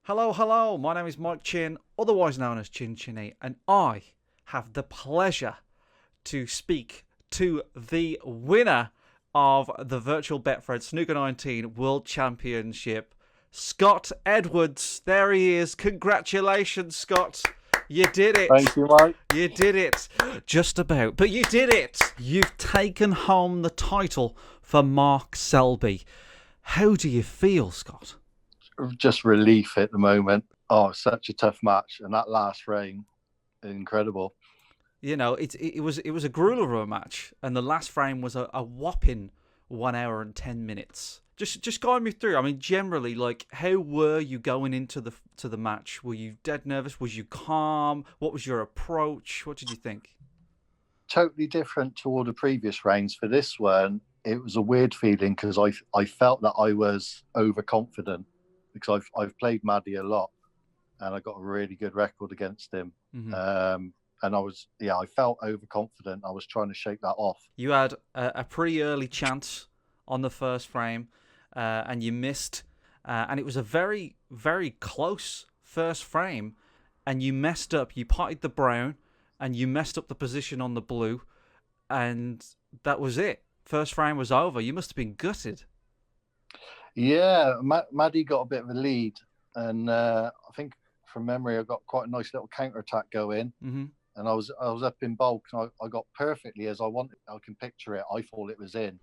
Hello, hello. My name is Mike Chin, otherwise known as Chin Chinny, and I have the pleasure to speak to the winner of the virtual Betfred Snooker 19 World Championship, Scott Edwards. There he is. Congratulations, Scott. You did it. Thank you, Mike. You did it. Just about. But you did it. You've taken home the title for Mark Selby. How do you feel, Scott? Just relief at the moment. Oh, such a tough match, and that last frame, incredible. You know, it was a grueler of a match, and the last frame was a whopping 1 hour and 10 minutes. Just guide me through. I mean, generally, like, how were you going into the match? Were you dead nervous? Was you calm? What was your approach? What did you think? Totally different to all the previous rounds. For this one, it was a weird feeling because I felt that I was overconfident because I've played Maddie a lot, and I got a really good record against him. Mm-hmm. And I felt overconfident. I was trying to shake that off. You had a pretty early chance on the first frame, and you missed. And it was a very, very close first frame, and you messed up. You potted the brown, and you messed up the position on the blue, and that was it. First frame was over. You must have been gutted. Yeah, Maddie got a bit of a lead, and I think from memory, I got quite a nice little counter attack going. Mm-hmm. And I was up in bulk, and I got perfectly as I wanted. I can picture it. I thought it was in,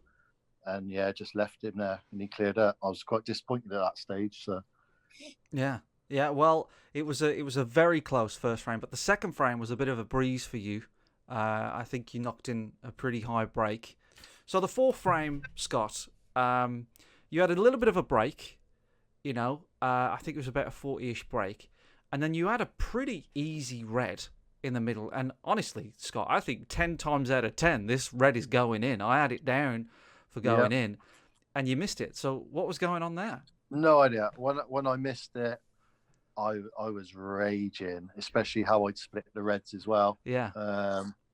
and yeah, just left him there, and he cleared up. I was quite disappointed at that stage. So Yeah, yeah. Well, it was a very close first frame, but the second frame was a bit of a breeze for you. I think you knocked in a pretty high break. So the fourth frame, Scott, you had a little bit of a break. I think it was about a 40-ish break, and then you had a pretty easy red in the middle. And honestly, Scott, I think 10 times out of 10, this red is going in. I had it down for yeah, going in, and you missed it. So what was going on there? no idea. When I missed it, I was raging, especially how I'd split the reds as well. Yeah.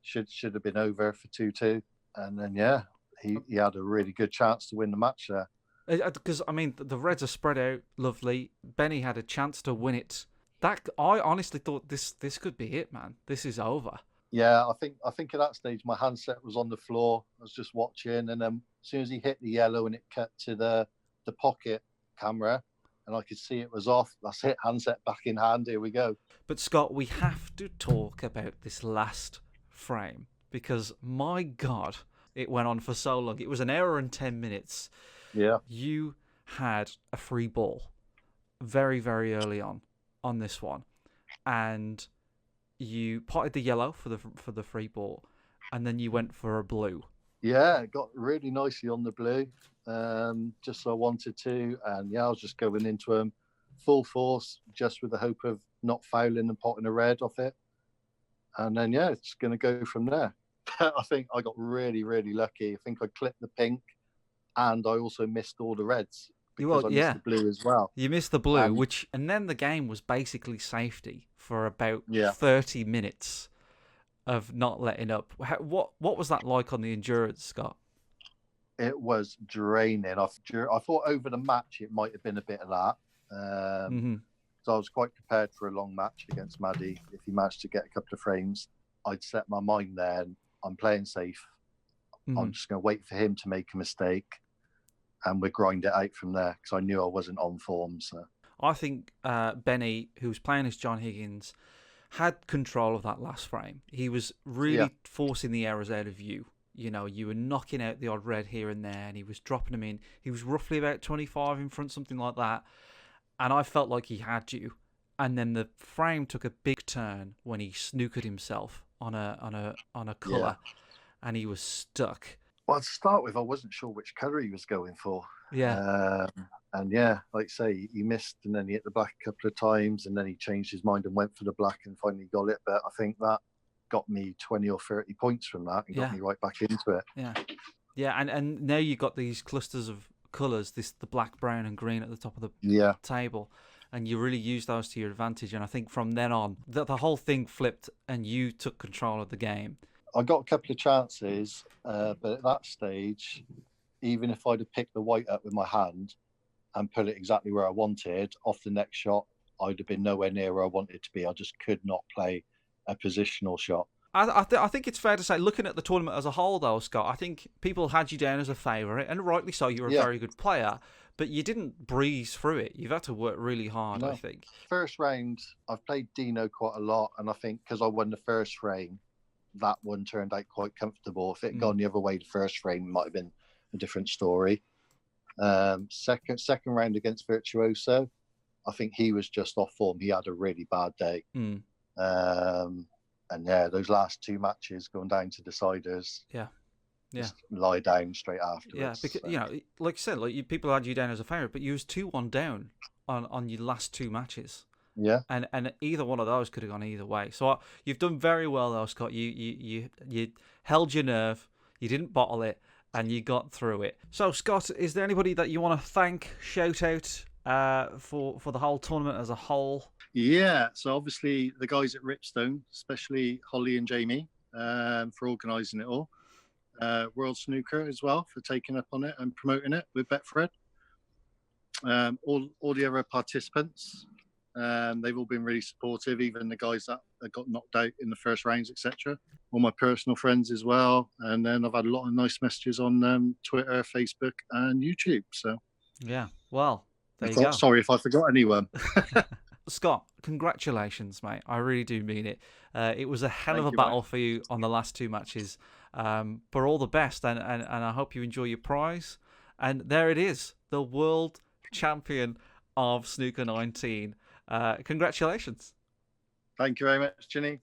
Should have been over for 2-2, and then yeah, he had a really good chance to win the match there. Because I mean, the Reds are spread out lovely. Benny had a chance to win it. That I honestly thought this could be it, man. This is over. Yeah, I think at that stage my handset was on the floor. I was just watching, and then as soon as he hit the yellow and it cut to the pocket camera, and I could see it was off. That's it, handset back in hand. Here we go. But Scott, we have to talk about this last frame because my God, it went on for so long. It was 1 hour and 10 minutes. Yeah, You had a free ball very, very early on this one, and you potted the yellow for the free ball, and then you went for a blue. yeah, it got really nicely on the blue. Just so I wanted to, and yeah, I was just going into him full force, just with the hope of not fouling and potting a red off it. And then yeah, it's going to go from there. I think I got really, really lucky. I think I clipped the pink, and I also missed all the reds because Well, I missed yeah, the blue as well. you missed the blue, And and then the game was basically safety for about yeah, 30 minutes of not letting up. What was that like on the endurance, Scott? it was draining. I thought over the match it might have been a bit of that. Hmm. So I was quite prepared for a long match against Maddie. If he managed to get a couple of frames, I'd set my mind there. And I'm playing safe. Hmm. I'm just going to wait for him to make a mistake, and we grind it out from there because I knew I wasn't on form. So I think Benny, who was playing as John Higgins, had control of that last frame. He was yeah, really forcing the errors out of you. You were knocking out the odd red here and there, and he was dropping them in. He was roughly about 25 in front, something like that. And I felt like he had you. And then the frame took a big turn when he snookered himself on a yeah. colour, and he was stuck. Well, to start with, I wasn't sure which colour he was going for. Yeah, Um, and yeah, like I say, he missed and then he hit the black a couple of times and then he changed his mind and went for the black and finally got it. But I think that got me 20 or 30 points from that and got yeah, me right back into it. yeah, yeah. And now you got these clusters of colours, the black, brown, and green at the top of the Yeah. table, and you really use those to your advantage. And I think from then on, the whole thing flipped, and you took control of the game. I got a couple of chances, but at that stage, even if I'd have picked the white up with my hand and put it exactly where I wanted, off the next shot, I'd have been nowhere near where I wanted to be. I just could not play a positional shot. I think it's fair to say, looking at the tournament as a whole, though, Scott, I think people had you down as a favourite, and rightly so. You were a Yeah, very good player, but you didn't breeze through it. You've had to work really hard, I no. think. First round, I've played Dino quite a lot, and I think because I won the first frame, that one turned out quite comfortable. If it had gone the other way, the first frame might have been a different story. Second round against Virtuoso, I think he was just off form. He had a really bad day. And yeah, those last two matches going down to deciders. Yeah. Just lie down straight afterwards. Yeah, because you know, like I said, like people had you down as a favourite, but you was 2-1 down on your last two matches. Yeah, and either one of those could have gone either way. So you've done very well, though, Scott. You held your nerve, you didn't bottle it, and you got through it. So, Scott, is there anybody that you want to thank, shout out for the whole tournament as a whole? Yeah, so obviously the guys at Ripstone, especially Holly and Jamie, for organising it all. World Snooker as well for taking up on it and promoting it with Betfred. All the other participants, they've all been really supportive, even the guys that got knocked out in the first rounds, etc. All my personal friends as well. And then I've had a lot of nice messages on Twitter, Facebook and YouTube. So yeah, well, there you go. Sorry if I forgot anyone. Scott, congratulations, mate. I really do mean it. It was a hell of a battle for you on the last two matches. But all the best, and I hope you enjoy your prize. And there it is, the world champion of Snooker 19. Congratulations. Thank you very much, Ginny.